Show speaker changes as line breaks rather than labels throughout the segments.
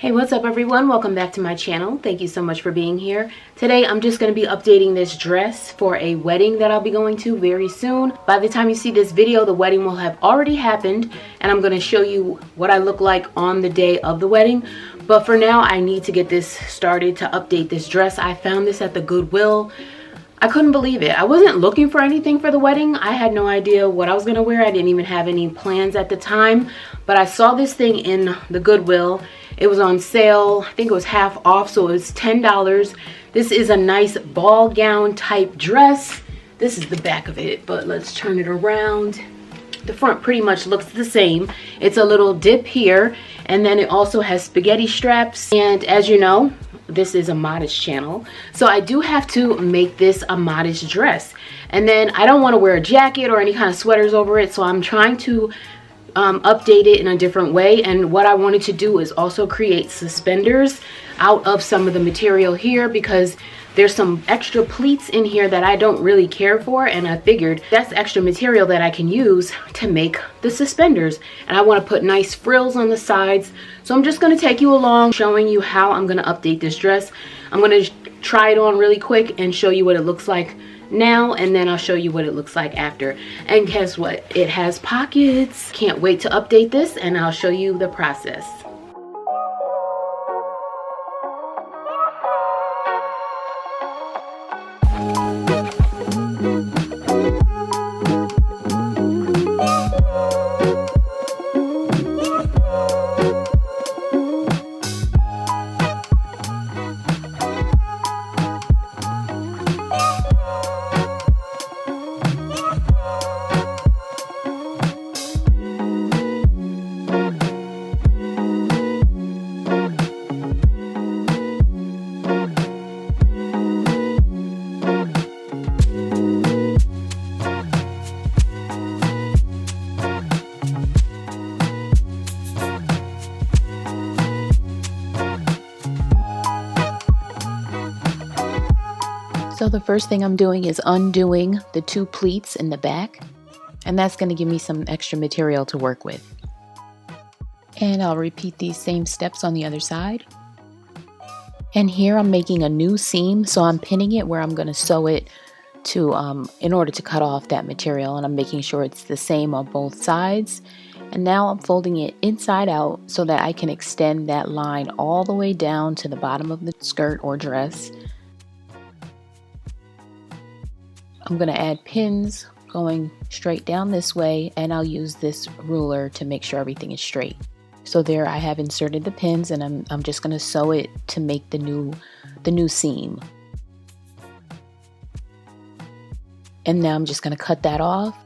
Hey, what's up everyone? Welcome back to my channel. Thank you so much for being here. Today I'm just going to be updating this dress for a wedding that I'll be going to very soon. By the time you see this video, the wedding will have already happened and I'm going to show you what I look like on the day of the wedding. But for now, I need to get this started to update this dress. I found this at the Goodwill. I couldn't believe it. I wasn't looking for anything for the wedding. I had no idea what I was going to wear. I didn't even have any plans at the time. But I saw this thing in the Goodwill. It was on sale. I think it was half off, so it was $10. This is a nice ball gown type dress. This is the back of it, but let's turn it around. The front pretty much looks the same. It's a little dip here, and then it also has spaghetti straps. And as you know, this is a modest channel, so I do have to make this a modest dress. And then I don't want to wear a jacket or any kind of sweaters over it, so I'm trying to update it in a different way. And what I wanted to do is also create suspenders out of some of the material here, because there's some extra pleats in here that I don't really care for, and I figured that's extra material that I can use to make the suspenders. And I want to put nice frills on the sides, so I'm just going to take you along showing you how I'm going to update this dress. I'm going to try it on really quick and show you what it looks like now, and then I'll show you what it looks like after. And guess what? It has pockets. Can't wait to update this, and I'll show you the process. So the first thing I'm doing is undoing the two pleats in the back, and that's going to give me some extra material to work with. And I'll repeat these same steps on the other side. And here I'm making a new seam, so I'm pinning it where I'm going to sew it to in order to cut off that material, and I'm making sure it's the same on both sides. And now I'm folding it inside out so that I can extend that line all the way down to the bottom of the skirt or dress. I'm going to add pins going straight down this way, and I'll use this ruler to make sure everything is straight. So there I have inserted the pins, and I'm just going to sew it to make the new seam. And now I'm just going to cut that off.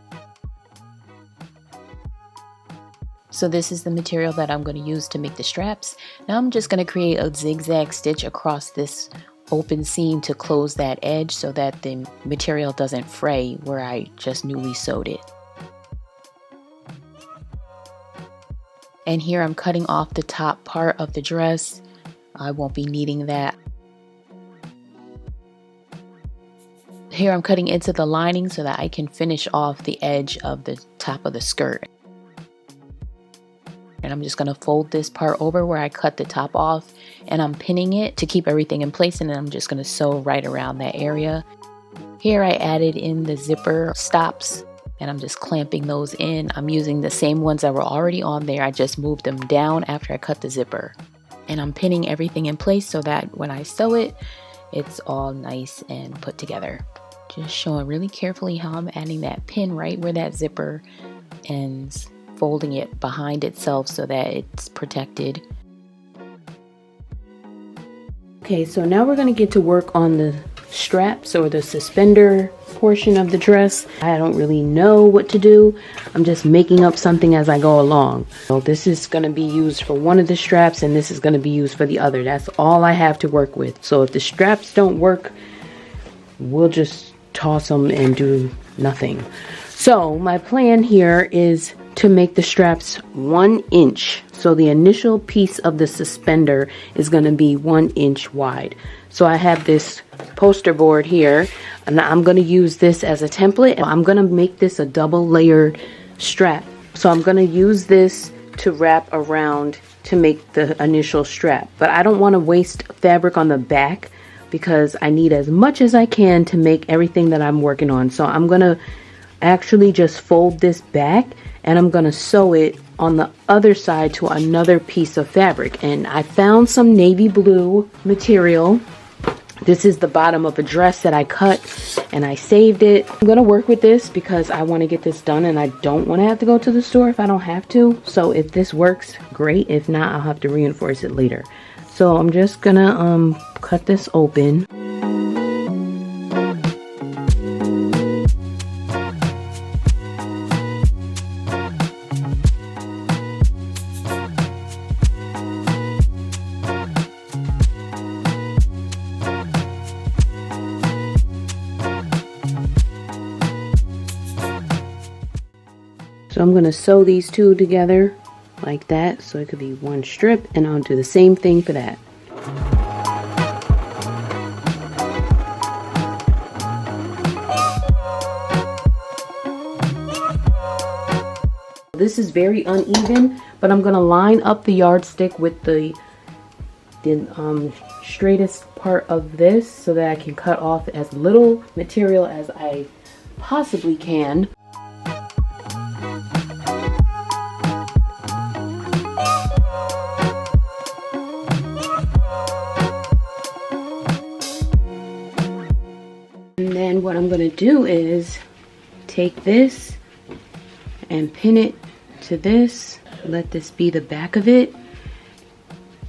So this is the material that I'm going to use to make the straps. Now I'm just going to create a zigzag stitch across this open seam to close that edge so that the material doesn't fray where I just newly sewed it. And here I'm cutting off the top part of the dress. I won't be needing that. Here I'm cutting into the lining so that I can finish off the edge of the top of the skirt. And I'm just going to fold this part over where I cut the top off, and I'm pinning it to keep everything in place, and then I'm just going to sew right around that area. Here I added in the zipper stops, and I'm just clamping those in. I'm using the same ones that were already on there. I just moved them down after I cut the zipper. And I'm pinning everything in place so that when I sew it, it's all nice and put together. Just showing really carefully how I'm adding that pin right where that zipper ends, folding it behind itself so that it's protected. Okay, so now we're going to get to work on the straps or the suspender portion of the dress. I don't really know what to do. I'm just making up something as I go along. So this is going to be used for one of the straps, and this is going to be used for the other. That's all I have to work with. So if the straps don't work, we'll just toss them and do nothing. So my plan here is to make the straps 1 inch. So the initial piece of the suspender is going to be 1 inch wide. So I have this poster board here, and I'm going to use this as a template. I'm going to make this a double layered strap. So I'm going to use this to wrap around to make the initial strap. But I don't want to waste fabric on the back because I need as much as I can to make everything that I'm working on. So I'm gonna actually just fold this back and I'm gonna sew it on the other side to another piece of fabric. And I found some navy blue material. This is the bottom of a dress that I cut and I saved it. I'm gonna work with this because I want to get this done and I don't want to have to go to the store if I don't have to. So if this works, great. If not, I'll have to reinforce it later. So I'm just gonna cut this open. So I'm going to sew these two together like that, so it could be one strip, and I'll do the same thing for that. This is very uneven, but I'm going to line up the yardstick with the straightest part of this so that I can cut off as little material as I possibly can. And then what I'm going to do is take this and pin it to this. Let this be the back of it.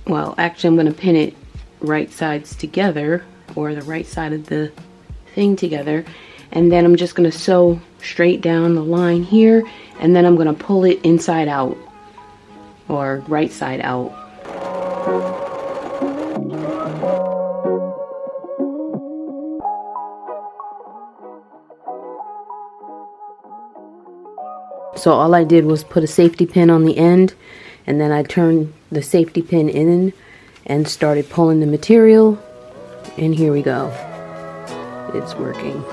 Well, actually I'm going to pin it right sides together, or the right side of the thing together. And then I'm just going to sew straight down the line here, and then I'm going to pull it inside out, or right side out. So all I did was put a safety pin on the end, and then I turned the safety pin in and started pulling the material, and here we go. It's working.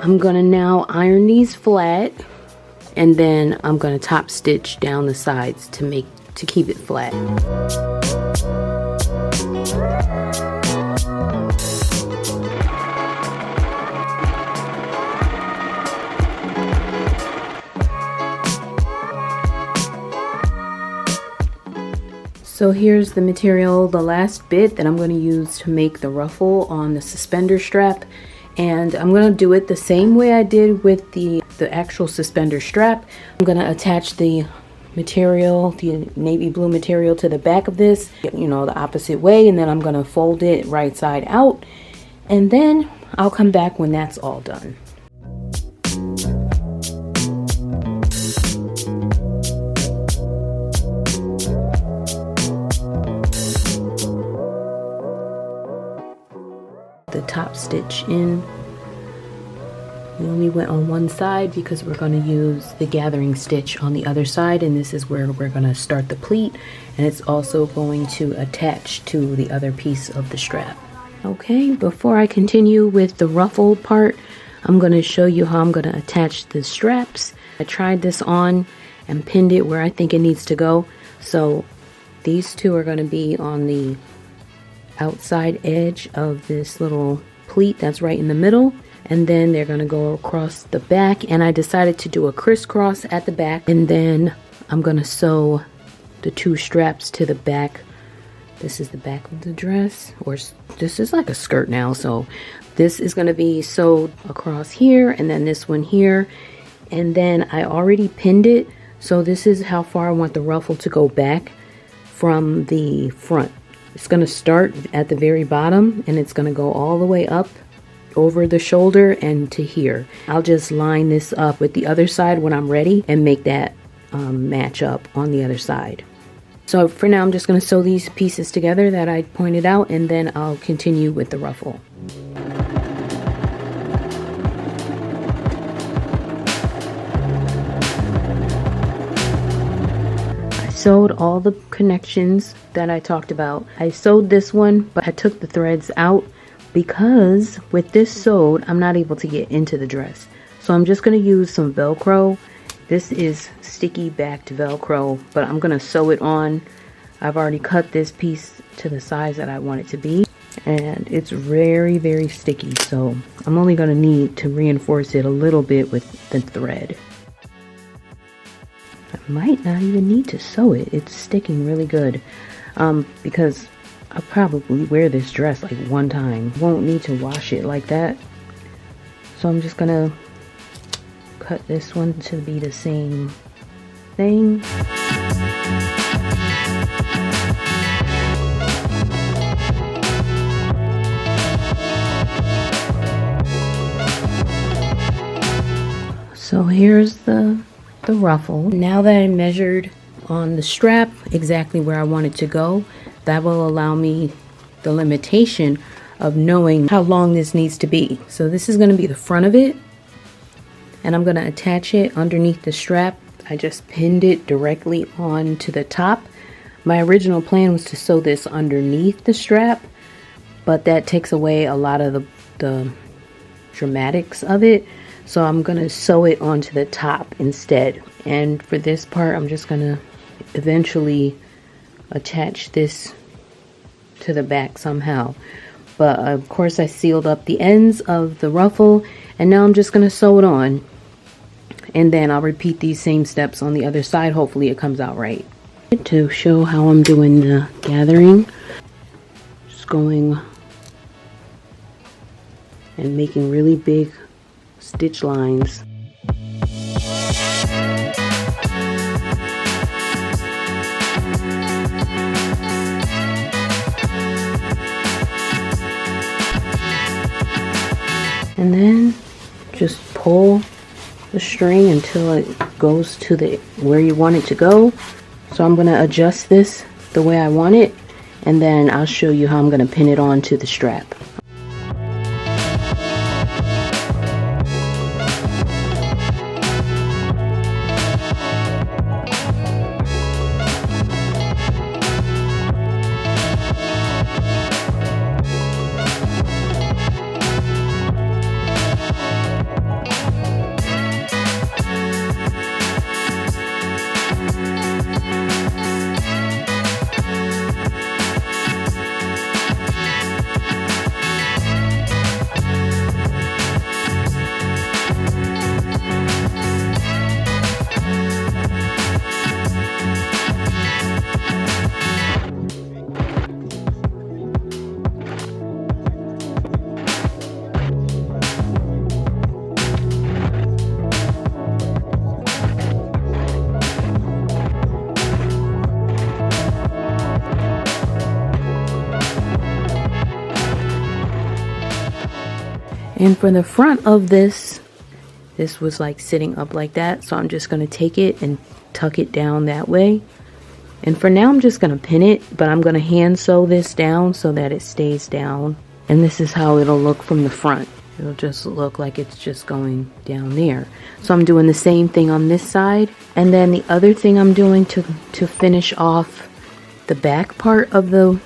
I'm gonna now iron these flat, and then I'm gonna top stitch down the sides to keep it flat. So here's the material, the last bit that I'm going to use to make the ruffle on the suspender strap. And I'm going to do it the same way I did with the actual suspender strap. I'm going to attach the material, the navy blue material, to the back of this, you know, the opposite way, and then I'm going to fold it right side out, and then I'll come back when that's all done. The top stitch in. We only went on one side because we're going to use the gathering stitch on the other side, and this is where we're going to start the pleat, and it's also going to attach to the other piece of the strap. Okay, before I continue with the ruffle part, I'm going to show you how I'm going to attach the straps. I tried this on and pinned it where I think it needs to go. So these two are going to be on the outside edge of this little pleat that's right in the middle, and then they're going to go across the back, and I decided to do a crisscross at the back, and then I'm going to sew the two straps to the back. This is the back of the dress, or this is like a skirt now, so this is going to be sewed across here, and then this one here, and then I already pinned it, so this is how far I want the ruffle to go back from the front. It's going to start at the very bottom, and it's going to go all the way up over the shoulder and to here. I'll just line this up with the other side when I'm ready and make that match up on the other side. So for now, I'm just going to sew these pieces together that I pointed out, and then I'll continue with the ruffle. I sewed all the connections that I talked about. I sewed this one, but I took the threads out because with this sewed, I'm not able to get into the dress. So I'm just going to use some Velcro. This is sticky backed Velcro, but I'm going to sew it on. I've already cut this piece to the size that I want it to be, and it's very, very sticky. So I'm only going to need to reinforce it a little bit with the thread. I might not even need to sew it. It's sticking really good because I'll probably wear this dress like one time. Won't need to wash it like that. So I'm just going to cut this one to be the same thing. So here's the ruffle. Now that I measured on the strap exactly where I want it to go, that will allow me the limitation of knowing how long this needs to be. So this is going to be the front of it, and I'm going to attach it underneath the strap. I just pinned it directly onto the top. My original plan was to sew this underneath the strap, but that takes away a lot of the dramatics of it. So I'm going to sew it onto the top instead. And for this part, I'm just going to eventually attach this to the back somehow. But of course I sealed up the ends of the ruffle, and now I'm just going to sew it on. And then I'll repeat these same steps on the other side. Hopefully it comes out right. To show how I'm doing the gathering, just going and making really big stitch lines. And then just pull the string until it goes to where you want it to go. So I'm going to adjust this the way I want it, and then I'll show you how I'm going to pin it onto the strap. And for the front of this was like sitting up like that, so I'm just going to take it and tuck it down that way. And for now I'm just going to pin it, but I'm going to hand sew this down so that it stays down. And this is how it'll look from the front. It'll just look like it's just going down there. So I'm doing the same thing on this side. And then the other thing I'm doing to finish off the back part of the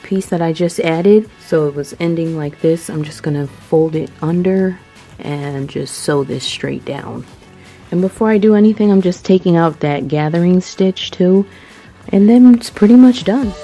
piece that I just added, so it was ending like this, I'm just gonna fold it under and just sew this straight down. And before I do anything, I'm just taking out that gathering stitch too, and then it's pretty much done.